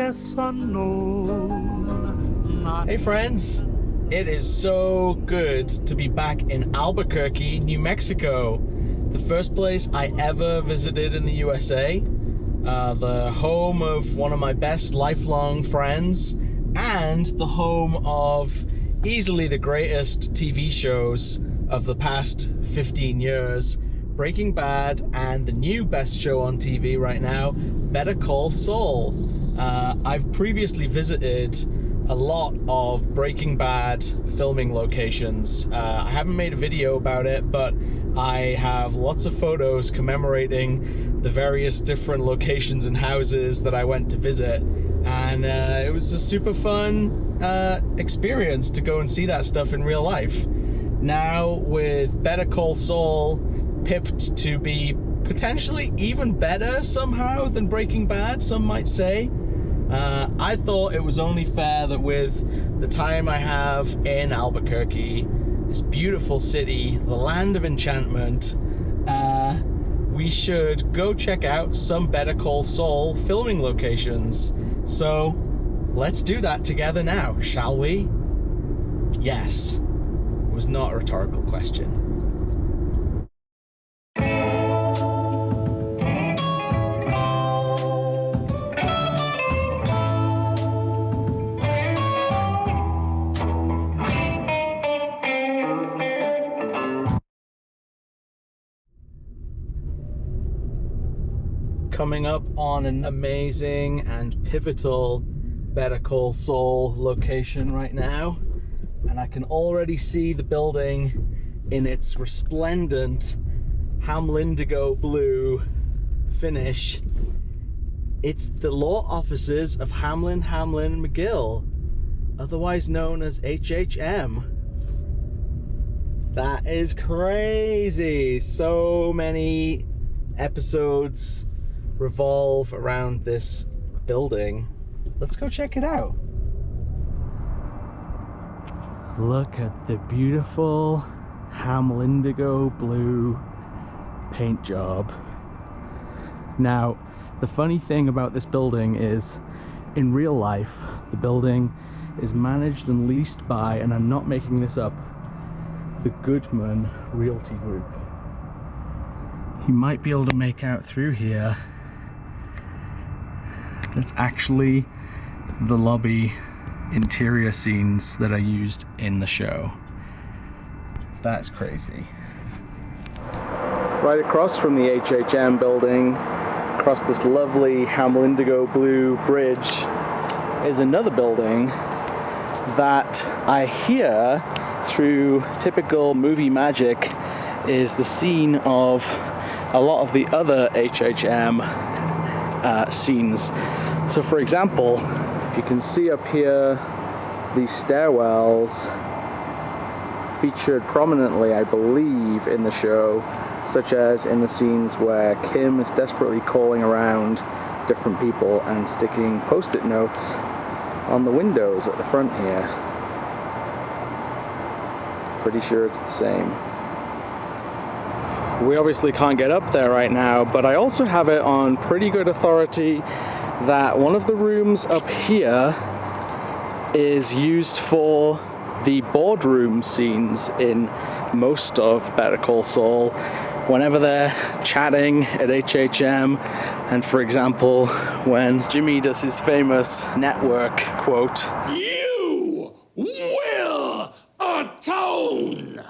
yes or no. Hey friends, it is so good to be back in Albuquerque, New Mexico. The first place I ever visited in the USA, the home of one of my best lifelong friends, and the home of easily the greatest TV shows of the past 15 years, Breaking Bad, and the new best show on TV right now, Better Call Saul. I've previously visited a lot of Breaking Bad filming locations. I haven't made a video about it, but I have lots of photos commemorating the various different locations and houses that I went to visit, and it was a super fun experience to go and see that stuff in real life. Now with Better Call Saul pipped to be potentially even better somehow than Breaking Bad, some might say, I thought it was only fair that with the time I have in Albuquerque, this beautiful city, the land of enchantment, we should go check out some Better Call Saul filming locations. So let's do that together now, shall we? Yes. It was not a rhetorical question. Coming up on an amazing and pivotal Better Call Saul location right now, and I can already see the building in its resplendent Hamlin blue finish. It's the law offices of Hamlin Hamlin McGill, otherwise known as HHM. That is crazy. So many episodes revolve around this building. Let's go check it out. Look at the beautiful Hamlindigo blue paint job. Now, the funny thing about this building is, in real life, the building is managed and leased by, and I'm not making this up, the Goodman Realty Group. You might be able to make out through here. That's actually the lobby interior scenes that are used in the show. That's crazy. Right across from the HHM building, across this lovely Hamlindigo blue bridge, is another building that I hear through typical movie magic is the scene of a lot of the other HHM scenes. So for example, if you can see up here, these stairwells featured prominently, I believe, in the show, such as in the scenes where Kim is desperately calling around different people and sticking post-it notes on the windows at the front here. Pretty sure it's the same. We obviously can't get up there right now, but I also have it on pretty good authority that one of the rooms up here is used for the boardroom scenes in most of Better Call Saul. Whenever they're chatting at HHM, and for example, when Jimmy does his famous network quote, "You will atone."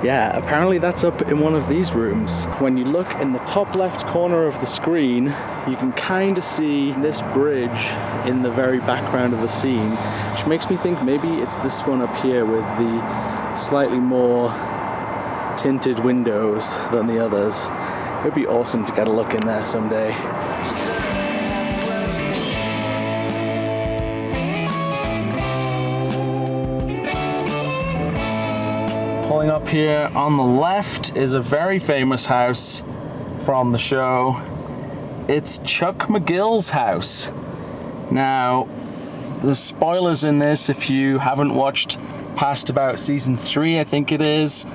Yeah, apparently that's up in one of these rooms. When you look in the top left corner of the screen, you can kind of see this bridge in the very background of the scene, which makes me think maybe it's this one up here with the slightly more tinted windows than the others. It would be awesome to get a look in there someday. Pulling up here on the left is a very famous house from the show. It's Chuck McGill's house. Now, there's spoilers in this if you haven't watched past about season 3, I think it is,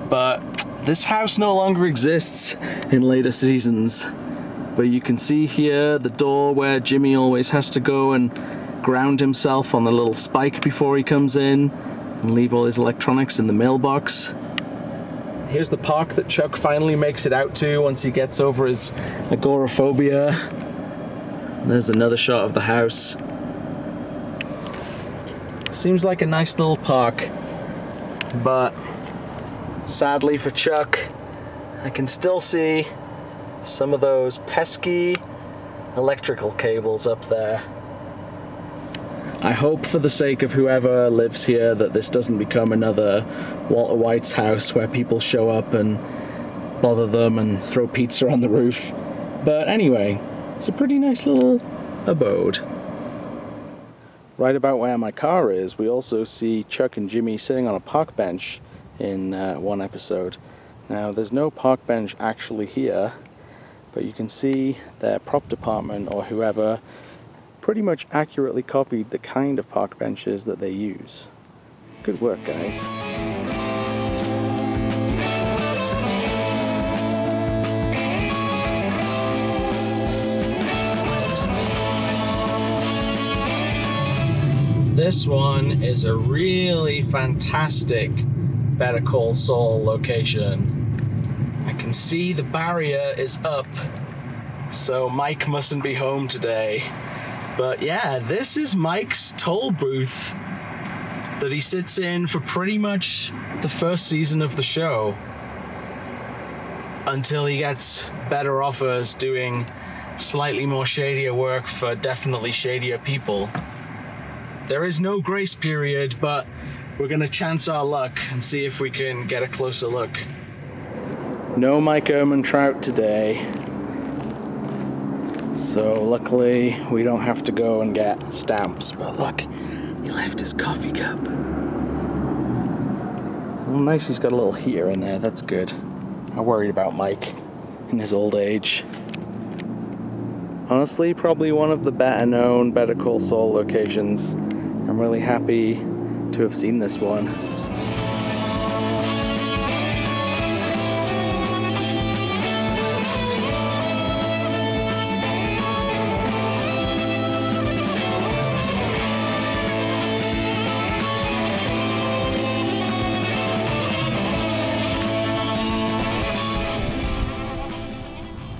but this house no longer exists in later seasons. But you can see here the door where Jimmy always has to go and ground himself on the little spike before he comes in and leave all his electronics in the mailbox. Here's the park that Chuck finally makes it out to once he gets over his agoraphobia. There's another shot of the house. Seems like a nice little park, but sadly for Chuck, I can still see some of those pesky electrical cables up there. I hope for the sake of whoever lives here that this doesn't become another Walter White's house where people show up and bother them and throw pizza on the roof. But anyway, it's a pretty nice little abode. Right about where my car is, we also see Chuck and Jimmy sitting on a park bench in one episode. Now, there's no park bench actually here, but you can see their prop department or whoever pretty much accurately copied the kind of park benches that they use. Good work, guys. This one is a really fantastic Better Call Saul location. I can see the barrier is up, so Mike mustn't be home today. But yeah, this is Mike's toll booth that he sits in for pretty much the first season of the show until he gets better offers doing slightly more shadier work for definitely shadier people. There is no grace period, but we're gonna chance our luck and see if we can get a closer look. No Mike Ehrmantraut today. So luckily we don't have to go and get stamps, but look, he left his coffee cup. Oh, nice, he's got a little heater in there, that's good. I worried about Mike in his old age. Honestly, probably one of the better known Better Call Saul locations. I'm really happy to have seen this one.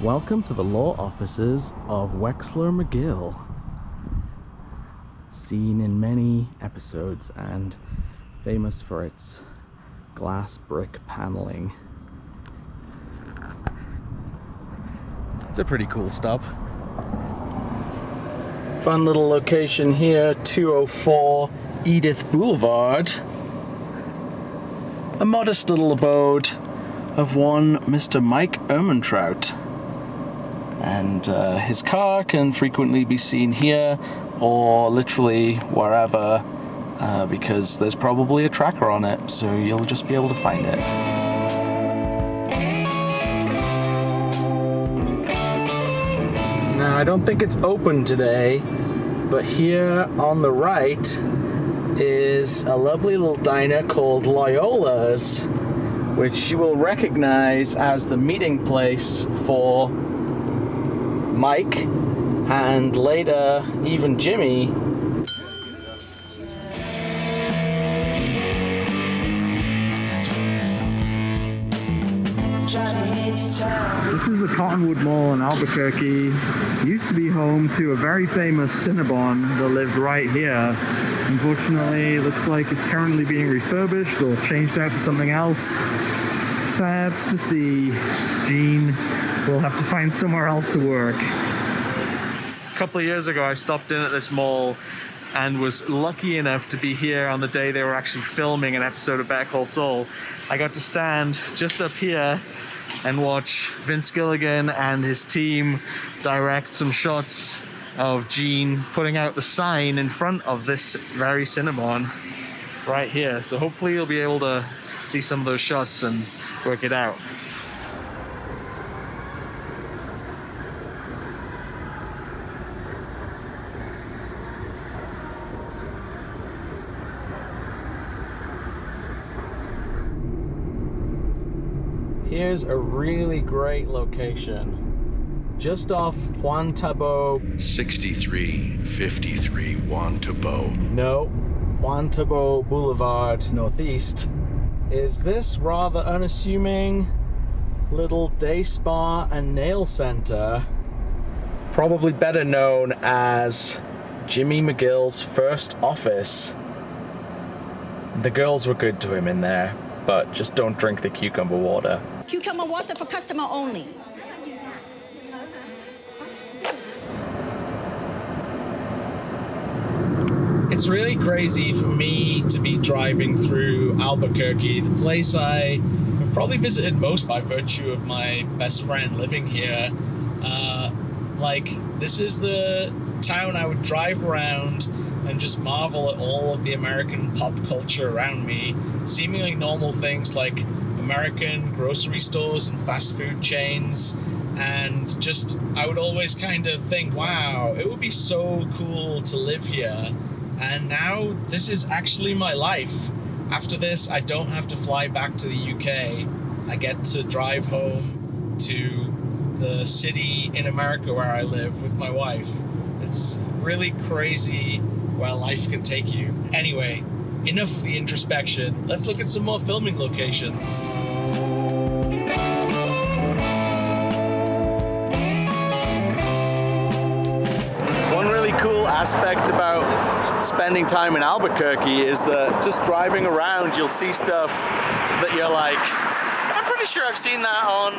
Welcome to the law offices of Wexler McGill. Seen in many episodes and famous for its glass brick paneling. It's a pretty cool stop. Fun little location here, 204 Edith Boulevard. A modest little abode of one Mr. Mike Ehrmantraut. And his car can frequently be seen here or literally wherever because there's probably a tracker on it, so you'll just be able to find it. Now, I don't think it's open today, but here on the right is a lovely little diner called Loyola's, which you will recognize as the meeting place for Mike and later even Jimmy. This is the Cottonwood Mall in Albuquerque. Used to be home to a very famous Cinnabon that lived right here. Unfortunately, it looks like it's currently being refurbished or changed out for something else. Sad to see. Gene will have to find somewhere else to work. A couple of years ago, I stopped in at this mall and was lucky enough to be here on the day they were actually filming an episode of Better Call Saul. I got to stand just up here and watch Vince Gilligan and his team direct some shots of Gene putting out the sign in front of this very Cinnabon right here. So hopefully you'll be able to see some of those shots and work it out. Here's a really great location. just off Juan Tabo. 6353 Juan Tabo. No, Juan Tabo Boulevard Northeast is this rather unassuming little day spa and nail center, probably better known as Jimmy McGill's first office. The girls were good to him in there, but just don't drink the cucumber water. Cucumber water for customer only. It's really crazy for me to be driving through Albuquerque, the place I have probably visited most by virtue of my best friend living here. This is the town I would drive around and just marvel at all of the American pop culture around me. Seemingly normal things like American grocery stores and fast food chains. And just, I would always kind of think, wow, it would be so cool to live here. And now this is actually my life. After this, I don't have to fly back to the UK. I get to drive home to the city in America where I live with my wife. It's really crazy where life can take you. Anyway, enough of the introspection. Let's look at some more filming locations. One really cool aspect about spending time in Albuquerque is that just driving around, you'll see stuff that you're like, I'm pretty sure I've seen that on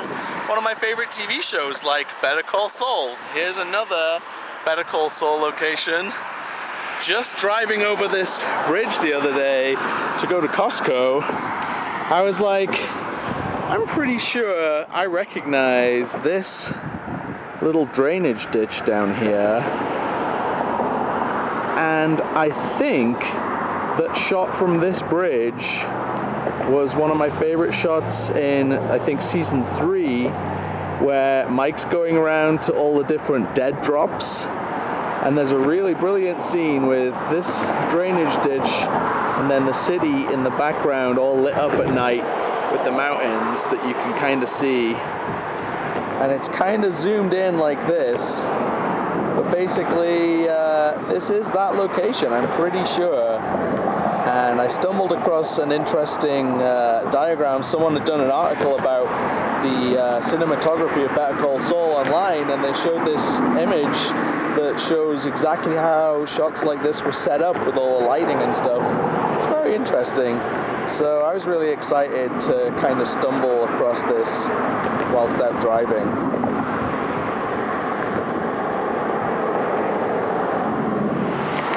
one of my favorite TV shows, like Better Call Saul. Here's another Better Call Saul location. Just driving over this bridge the other day to go to Costco, I was like, I'm pretty sure I recognize this little drainage ditch down here. And I think that shot from this bridge was one of my favorite shots in, I think, season 3, where Mike's going around to all the different dead drops. And there's a really brilliant scene with this drainage ditch and then the city in the background all lit up at night with the mountains that you can kind of see. And it's kind of zoomed in like this. But basically, this is that location, I'm pretty sure. And I stumbled across an interesting diagram. Someone had done an article about the cinematography of Better Call Saul online, and they showed this image that shows exactly how shots like this were set up with all the lighting and stuff. It's very interesting. So I was really excited to kind of stumble across this whilst out driving.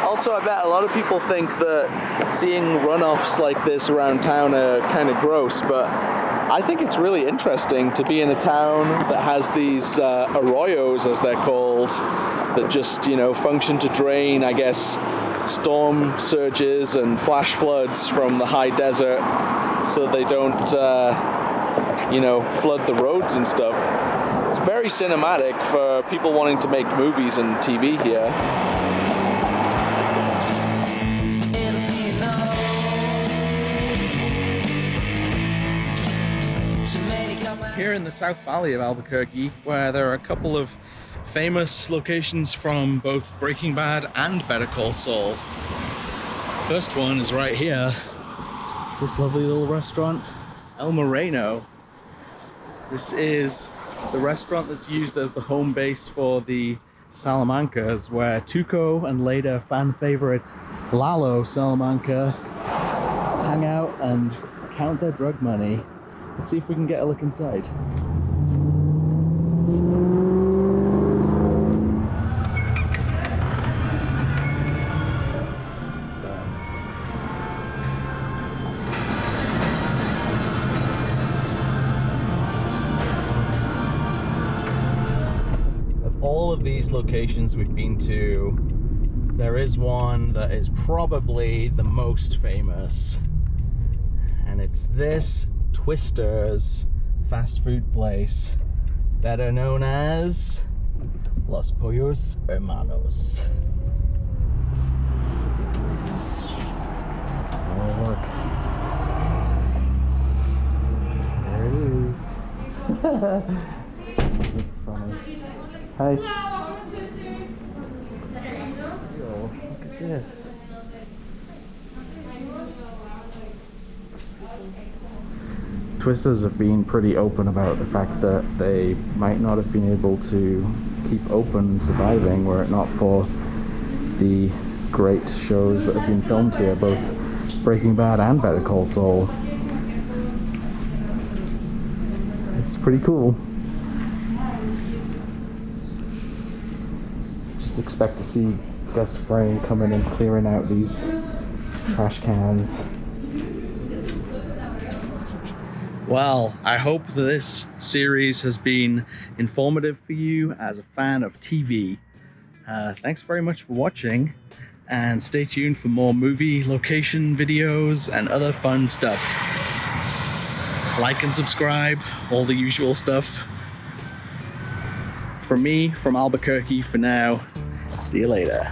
Also, I bet a lot of people think that seeing runoffs like this around town are kind of gross, but I think it's really interesting to be in a town that has these arroyos, as they're called, that just, function to drain, I guess, storm surges and flash floods from the high desert so they don't, flood the roads and stuff. It's very cinematic for people wanting to make movies and TV here. Here in the South Valley of Albuquerque, where there are a couple of famous locations from both Breaking Bad and Better Call Saul. First one is right here. This lovely little restaurant, El Moreno. This is the restaurant that's used as the home base for the Salamancas, where Tuco and later fan favorite Lalo Salamanca hang out and count their drug money. Let's see if we can get a look inside. Of all of these locations we've been to, there is one that is probably the most famous, and it's this Twister's fast food place, better known as Los Pollos Hermanos. Oh, look. There it is. That's funny. Hey. Yo, look at this. Twisters have been pretty open about the fact that they might not have been able to keep open and surviving were it not for the great shows that have been filmed here, both Breaking Bad and Better Call Saul. It's pretty cool. Just expect to see Gus Fring coming and clearing out these trash cans. Well, I hope that this series has been informative for you as a fan of TV. Thanks very much for watching, and stay tuned for more movie location videos and other fun stuff. Like and subscribe, all the usual stuff. From me, from Albuquerque for now. See you later.